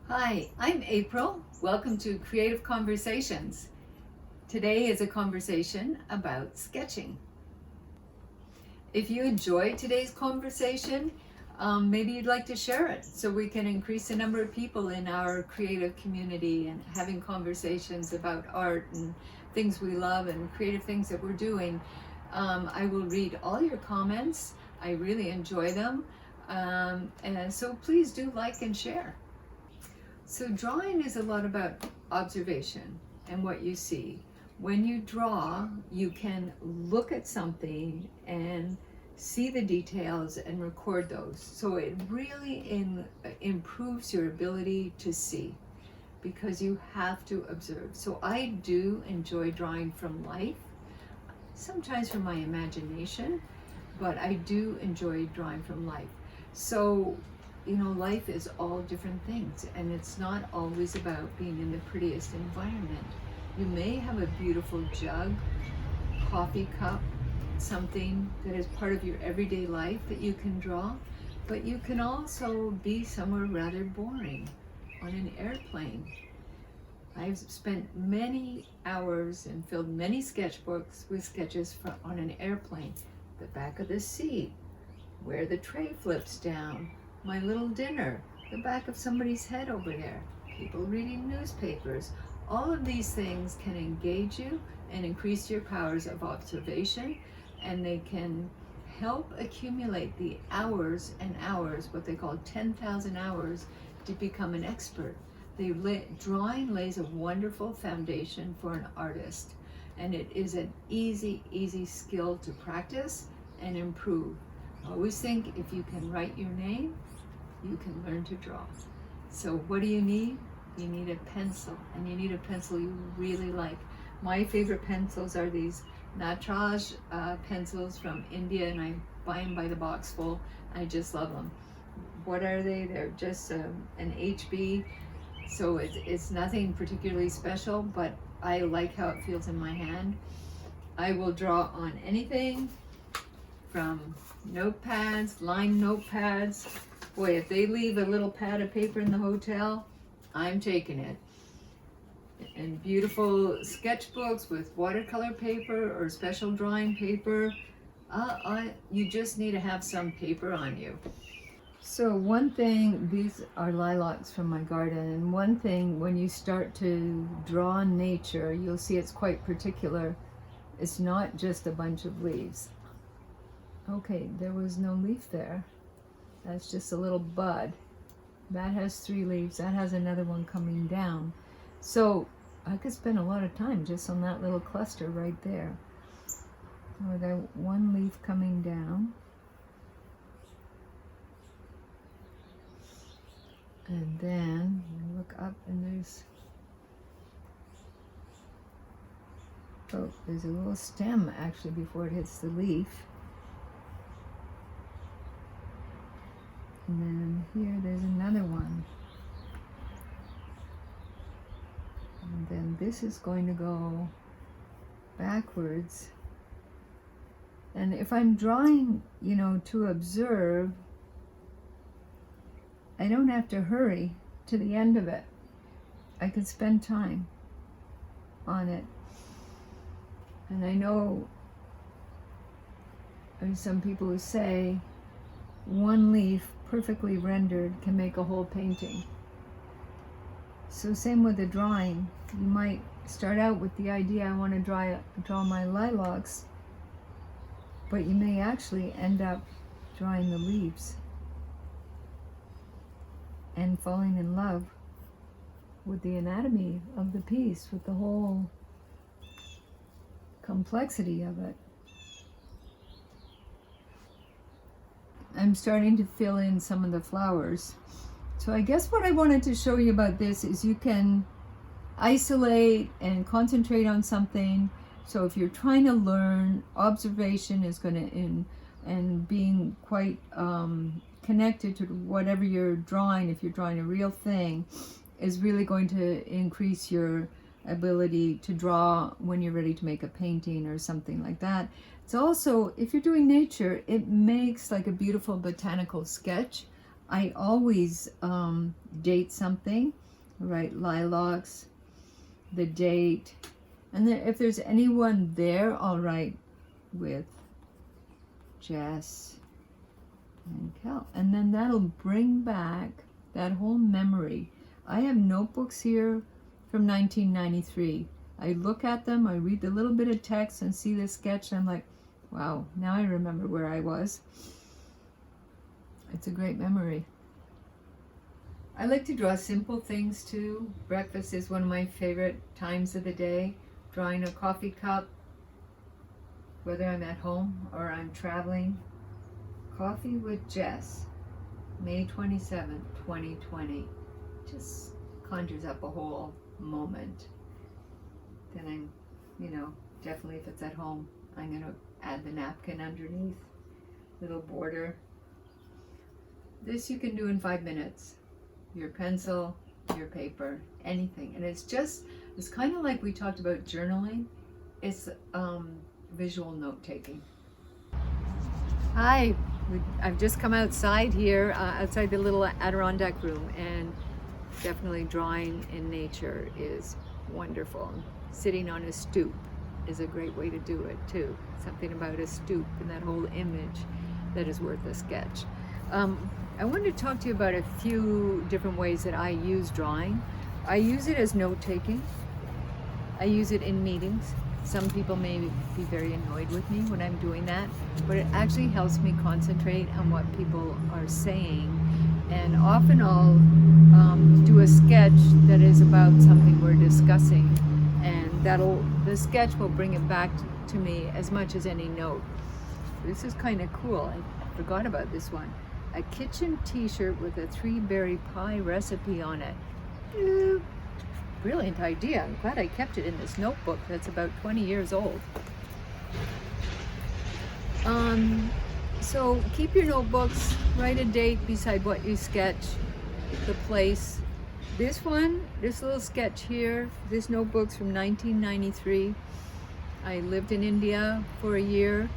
Hi, I'm April. Welcome to Creative Conversations. Today is a conversation about sketching. If you enjoyed today's conversation, maybe you'd like to share it so we can increase the number of people in our creative community and having conversations about art and things we love and creative things that we're doing. I will read all your comments. I really enjoy them. And so please do like and share. So drawing is a lot about observation and what you see. When you draw, you can look at something and see the details and record those. So it really improves your ability to see because you have to observe. So I do enjoy drawing from life, sometimes from my imagination, but I do enjoy drawing from life. So life is all different things, and it's not always about being in the prettiest environment. You may have a beautiful jug, coffee cup, something that is part of your everyday life that you can draw, but you can also be somewhere rather boring, on an airplane. I've spent many hours and filled many sketchbooks with sketches on an airplane, the back of the seat, where the tray flips down, my little dinner, the back of somebody's head over there, people reading newspapers. All of these things can engage you and increase your powers of observation, and they can help accumulate the hours and hours, what they call 10,000 hours, to become an expert. Drawing lays a wonderful foundation for an artist, and it is an easy skill to practice and improve. I always think if you can write your name, you can learn to draw. So what do you need? You need a pencil, and you need a pencil you really like. My favorite pencils are these Natraj pencils from India, and I buy them by the box full. I just love them. What are they? They're just an HB, so it's nothing particularly special, but I like how it feels in my hand. I will draw on anything from notepads, lined notepads. Boy, if they leave a little pad of paper in the hotel, I'm taking it. And beautiful sketchbooks with watercolor paper or special drawing paper. You just need to have some paper on you. So one thing, these are lilacs from my garden, and one thing when you start to draw nature, you'll see it's quite particular. It's not just a bunch of leaves. Okay, there was no leaf there. That's just a little bud. That has 3 leaves. That has another one coming down. So I could spend a lot of time just on that little cluster right there. With that one leaf coming down. And then you look up and there's a little stem actually before it hits the leaf. And then here there's another one. And then this is going to go backwards. And if I'm drawing, to observe, I don't have to hurry to the end of it. I can spend time on it. And I know there's some people who say one leaf perfectly rendered can make a whole painting. So same with the drawing. You might start out with the idea, I want to draw my lilacs, but you may actually end up drawing the leaves and falling in love with the anatomy of the piece, with the whole complexity of it. I'm starting to fill in some of the flowers. So I guess what I wanted to show you about this is you can isolate and concentrate on something. So if you're trying to learn, observation is going to, and being quite connected to whatever you're drawing, if you're drawing a real thing, is really going to increase your ability to draw when you're ready to make a painting or something like that. It's also, if you're doing nature, it makes like a beautiful botanical sketch I always date something, write lilacs, the date, and then if there's anyone there, I'll write with Jess and Cal, and then that'll bring back that whole memory. I have notebooks here from 1993. I look at them, I read the little bit of text and see the sketch, and I'm like, wow, now I remember where I was. It's a great memory. I like to draw simple things too. Breakfast is one of my favorite times of the day. Drawing a coffee cup, whether I'm at home or I'm traveling. Coffee with Jess, May 27th, 2020. Just conjures up a whole moment. Then I'm, definitely if it's at home, I'm going to add the napkin underneath, little border. This you can do in 5 minutes. Your pencil, your paper, anything. And it's kind of like we talked about journaling. It's visual note-taking. Hi, I've just come outside here, outside the little Adirondack room, and definitely drawing in nature is wonderful. Sitting on a stoop is a great way to do it too. Something about a stoop and that whole image that is worth a sketch. I wanted to talk to you about a few different ways that I use drawing. I use it as note-taking. I use it in meetings. Some people may be very annoyed with me when I'm doing that, but it actually helps me concentrate on what people are saying. And often I'll do a sketch that is about something we're discussing, and the sketch will bring it back to me as much as any note. This is kind of cool. I forgot about this one. A kitchen t-shirt with a 3-berry pie recipe on it. Brilliant idea. I'm glad I kept it in this notebook that's about 20 years old. So keep your notebooks, write a date beside what you sketch, the place. This little sketch here, this notebook's from 1993. I lived in India for a year.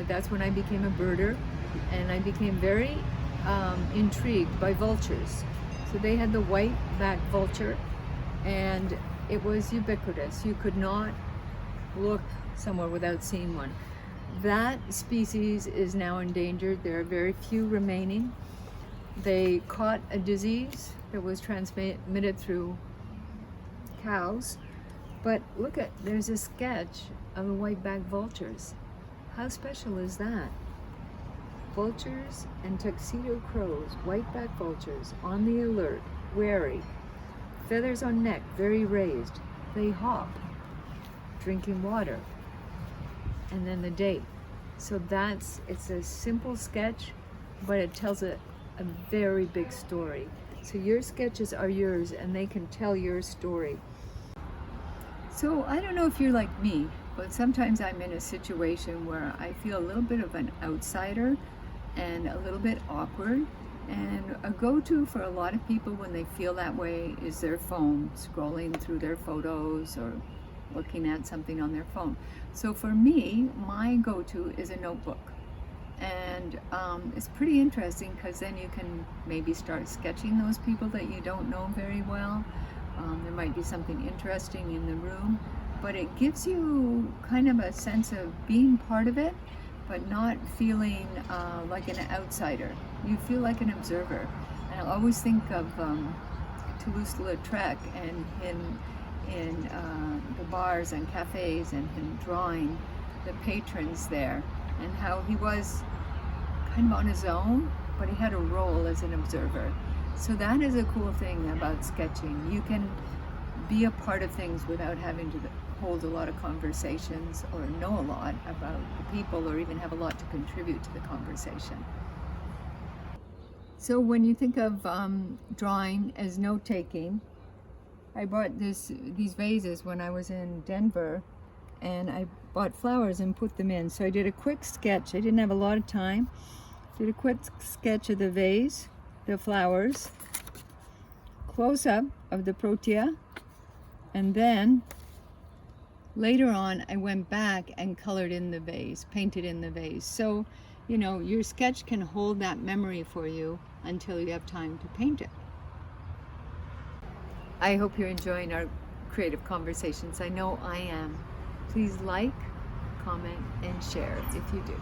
That's when I became a birder, and I became very intrigued by vultures. So they had the white-backed vulture, and it was ubiquitous. You could not look somewhere without seeing one. That species is now endangered. There are very few remaining. They caught a disease that was transmitted through cows. But look there's a sketch of the white-backed vultures. How special is that? Vultures and tuxedo crows, white-backed vultures, on the alert, wary, feathers on neck, very raised. They hop, drinking water. And then the date. So it's a simple sketch, but it tells a very big story. So your sketches are yours, and they can tell your story. So I don't know if you're like me, but sometimes I'm in a situation where I feel a little bit of an outsider and a little bit awkward. And a go-to for a lot of people when they feel that way is their phone, scrolling through their photos or looking at something on their phone. So for me, my go-to is a notebook. And it's pretty interesting because then you can maybe start sketching those people that you don't know very well. There might be something interesting in the room, but it gives you kind of a sense of being part of it, but not feeling like an outsider. You feel like an observer. And I always think of Toulouse-Lautrec and him in the bars and cafes, and him drawing the patrons there, and how he was kind of on his own, but he had a role as an observer. So that is a cool thing about sketching. You can be a part of things without having to hold a lot of conversations or know a lot about the people or even have a lot to contribute to the conversation. So when you think of drawing as note-taking, I bought these vases when I was in Denver, and I bought flowers and put them in. So I did a quick sketch. I didn't have a lot of time. Did a quick sketch of the vase, the flowers, close-up of the protea, and then later on I went back and colored in the vase, painted in the vase. So you know, your sketch can hold that memory for you until you have time to paint it. I hope you're enjoying our creative conversations. I know I am. Please like, comment, and share if you do.